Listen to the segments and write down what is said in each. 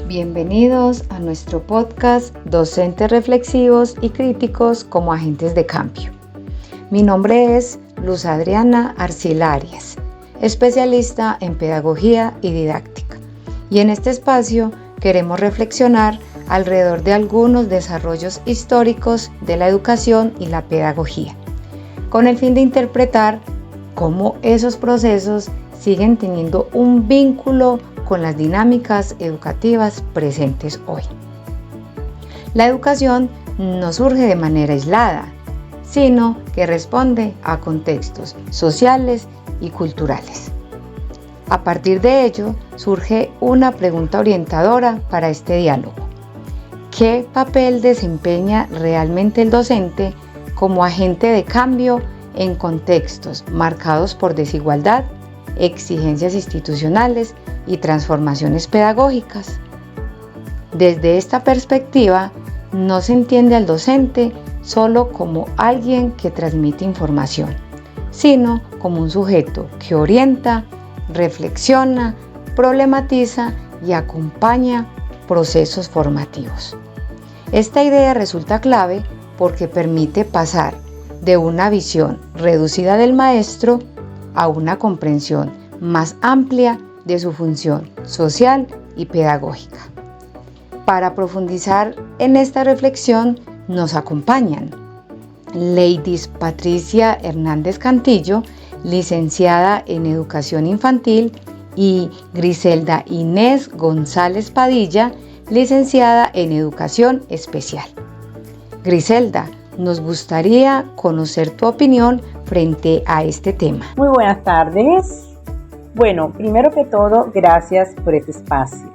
Bienvenidos a nuestro podcast Docentes Reflexivos y Críticos como Agentes de Cambio. Mi nombre es Luz Adriana Arcila Arias, especialista en Pedagogía y Didáctica. Y en este espacio queremos reflexionar alrededor de algunos desarrollos históricos de la educación y la pedagogía, con el fin de interpretar cómo esos procesos siguen teniendo un vínculo con las dinámicas educativas presentes hoy. La educación no surge de manera aislada, sino que responde a contextos sociales y culturales. A partir de ello, surge una pregunta orientadora para este diálogo. ¿Qué papel desempeña realmente el docente como agente de cambio en contextos marcados por desigualdad, exigencias institucionales y transformaciones pedagógicas? Desde esta perspectiva, no se entiende al docente solo como alguien que transmite información, sino como un sujeto que orienta, reflexiona, problematiza y acompaña procesos formativos. Esta idea resulta clave porque permite pasar de una visión reducida del maestro a una comprensión más amplia de su función social y pedagógica. Para profundizar en esta reflexión nos acompañan Leidis Patricia Hernández Cantillo, licenciada en Educación Infantil, y Griselda Inés González Padilla, licenciada en Educación Especial. Griselda, nos gustaría conocer tu opinión frente a este tema. Muy buenas tardes. Bueno, primero que todo, gracias por este espacio.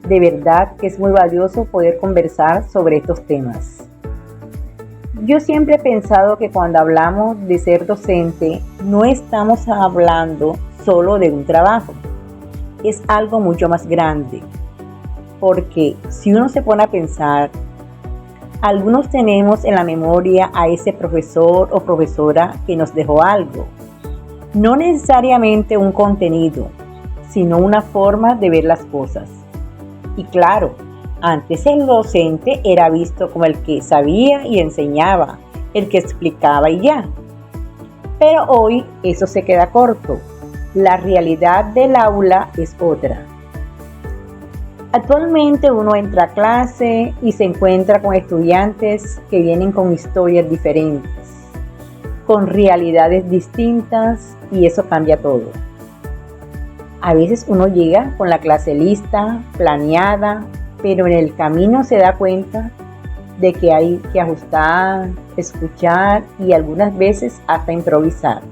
De verdad que es muy valioso poder conversar sobre estos temas. Yo siempre he pensado que cuando hablamos de ser docente, no estamos hablando solo de un trabajo. Es algo mucho más grande. Porque si uno se pone a pensar, algunos tenemos en la memoria a ese profesor o profesora que nos dejó algo. No necesariamente un contenido, sino una forma de ver las cosas. Y claro, antes el docente era visto como el que sabía y enseñaba, el que explicaba y ya. Pero hoy eso se queda corto. La realidad del aula es otra. Actualmente uno entra a clase y se encuentra con estudiantes que vienen con historias diferentes, con realidades distintas, y eso cambia todo. A veces uno llega con la clase lista, planeada, pero en el camino se da cuenta de que hay que ajustar, escuchar y algunas veces hasta improvisar.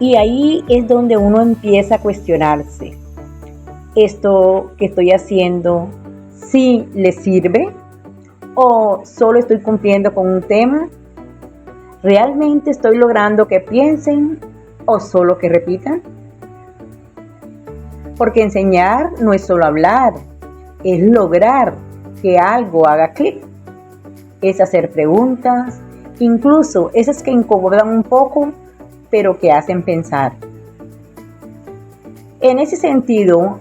Y ahí es donde uno empieza a cuestionarse. ¿Esto que estoy haciendo sí le sirve? ¿O solo estoy cumpliendo con un tema? ¿Realmente estoy logrando que piensen o solo que repitan? Porque enseñar no es solo hablar, es lograr que algo haga clic. Es hacer preguntas, incluso esas que incomodan un poco, pero que hacen pensar. En ese sentido,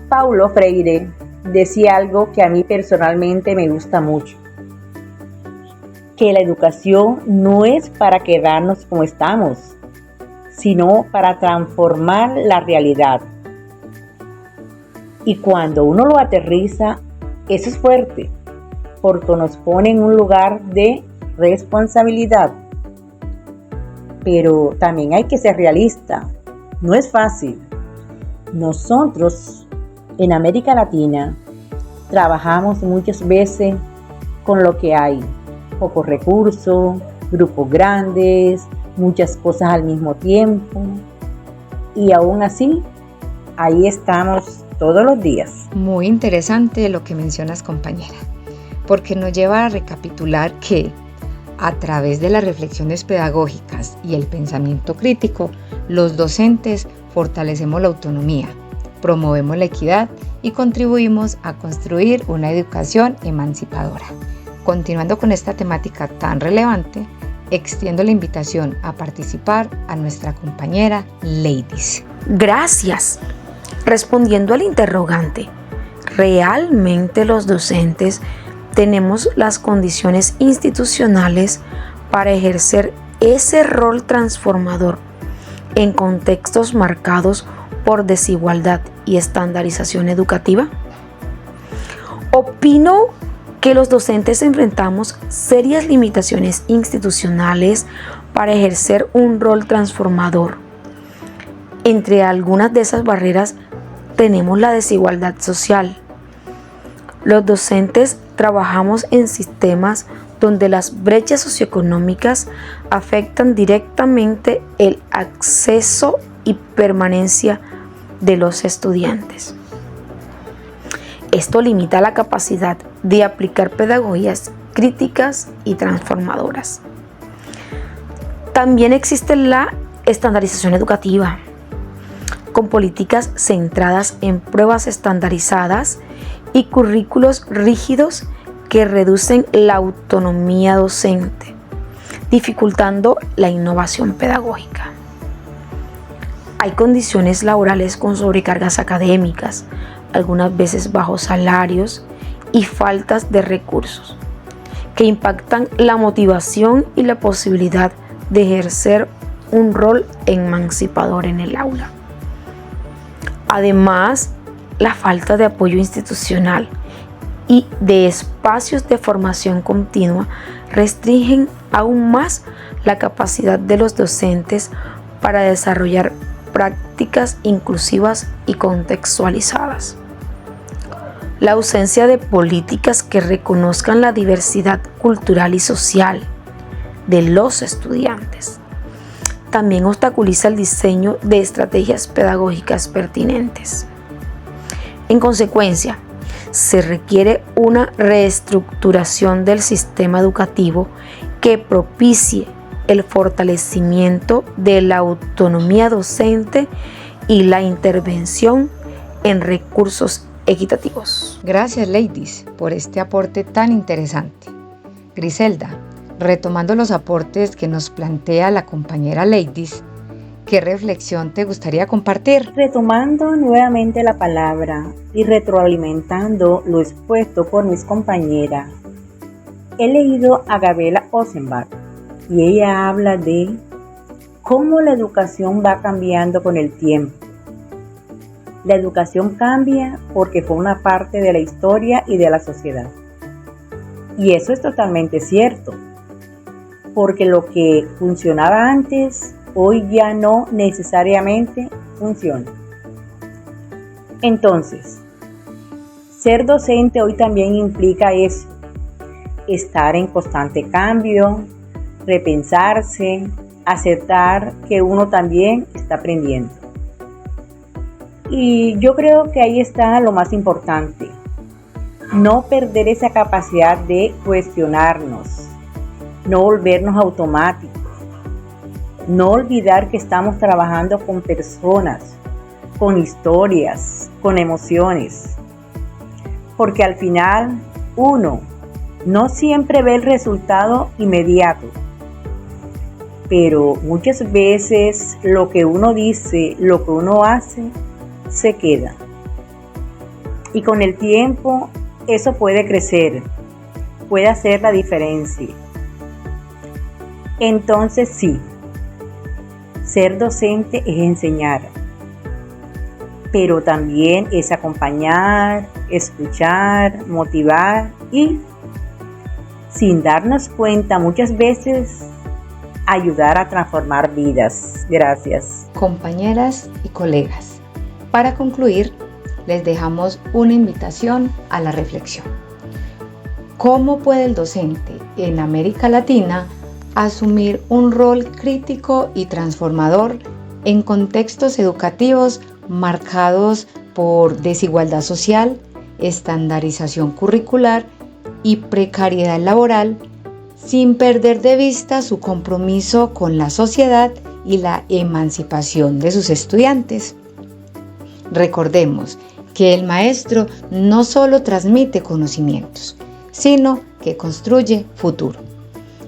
Paulo Freire decía algo que a mí personalmente me gusta mucho, que la educación no es para quedarnos como estamos, sino para transformar la realidad. Y cuando uno lo aterriza, eso es fuerte, porque nos pone en un lugar de responsabilidad. Pero también hay que ser realista, no es fácil. Nosotros en América Latina trabajamos muchas veces con lo que hay, pocos recursos, grupos grandes, muchas cosas al mismo tiempo, y aún así, ahí estamos todos los días. Muy interesante lo que mencionas, compañera, porque nos lleva a recapitular que a través de las reflexiones pedagógicas y el pensamiento crítico, los docentes fortalecemos la autonomía, promovemos la equidad y contribuimos a construir una educación emancipadora. Continuando con esta temática tan relevante, extiendo la invitación a participar a nuestra compañera Leidis. Gracias. Respondiendo al interrogante, ¿realmente los docentes tenemos las condiciones institucionales para ejercer ese rol transformador en contextos marcados por desigualdad y estandarización educativa? Opino que los docentes enfrentamos serias limitaciones institucionales para ejercer un rol transformador. Entre algunas de esas barreras tenemos la desigualdad social. Los docentes trabajamos en sistemas donde las brechas socioeconómicas afectan directamente el acceso y permanencia de los estudiantes. Esto limita la capacidad de aplicar pedagogías críticas y transformadoras. También existe la estandarización educativa, con políticas centradas en pruebas estandarizadas y currículos rígidos que reducen la autonomía docente, dificultando la innovación pedagógica. Hay condiciones laborales con sobrecargas académicas, algunas veces bajos salarios y faltas de recursos, que impactan la motivación y la posibilidad de ejercer un rol emancipador en el aula. Además, la falta de apoyo institucional y de espacios de formación continua restringen aún más la capacidad de los docentes para desarrollar prácticas inclusivas y contextualizadas. La ausencia de políticas que reconozcan la diversidad cultural y social de los estudiantes también obstaculiza el diseño de estrategias pedagógicas pertinentes. En consecuencia, se requiere una reestructuración del sistema educativo que propicie el fortalecimiento de la autonomía docente y la intervención en recursos equitativos. Gracias, ladies, por este aporte tan interesante. Griselda, retomando los aportes que nos plantea la compañera Ladies, ¿qué reflexión te gustaría compartir? Retomando nuevamente la palabra y retroalimentando lo expuesto por mis compañeras, he leído a Gabriela Ossenbach y ella habla de cómo la educación va cambiando con el tiempo. La educación cambia porque forma parte de la historia y de la sociedad. Y eso es totalmente cierto, porque lo que funcionaba antes, hoy ya no necesariamente funciona. Entonces, ser docente hoy también implica eso, estar en constante cambio, repensarse, aceptar que uno también está aprendiendo. Y yo creo que ahí está lo más importante, no perder esa capacidad de cuestionarnos, no volvernos automáticos, no olvidar que estamos trabajando con personas, con historias, con emociones, porque al final uno no siempre ve el resultado inmediato, pero muchas veces lo que uno dice, lo que uno hace, se queda. Y con el tiempo eso puede crecer, puede hacer la diferencia. Entonces sí, ser docente es enseñar, pero también es acompañar, escuchar, motivar y, sin darnos cuenta muchas veces, ayudar a transformar vidas. Gracias. Compañeras y colegas, para concluir, les dejamos una invitación a la reflexión. ¿Cómo puede el docente en América Latina asumir un rol crítico y transformador en contextos educativos marcados por desigualdad social, estandarización curricular y precariedad laboral, sin perder de vista su compromiso con la sociedad y la emancipación de sus estudiantes? Recordemos que el maestro no solo transmite conocimientos, sino que construye futuro.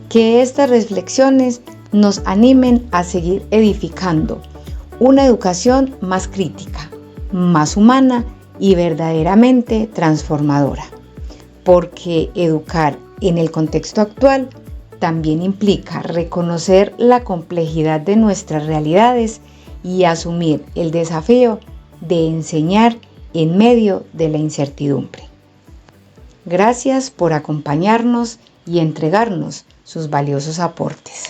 Que estas reflexiones nos animen a seguir edificando una educación más crítica, más humana y verdaderamente transformadora, porque educar en el contexto actual también implica reconocer la complejidad de nuestras realidades y asumir el desafío de enseñar en medio de la incertidumbre. Gracias por acompañarnos y entregarnos sus valiosos aportes.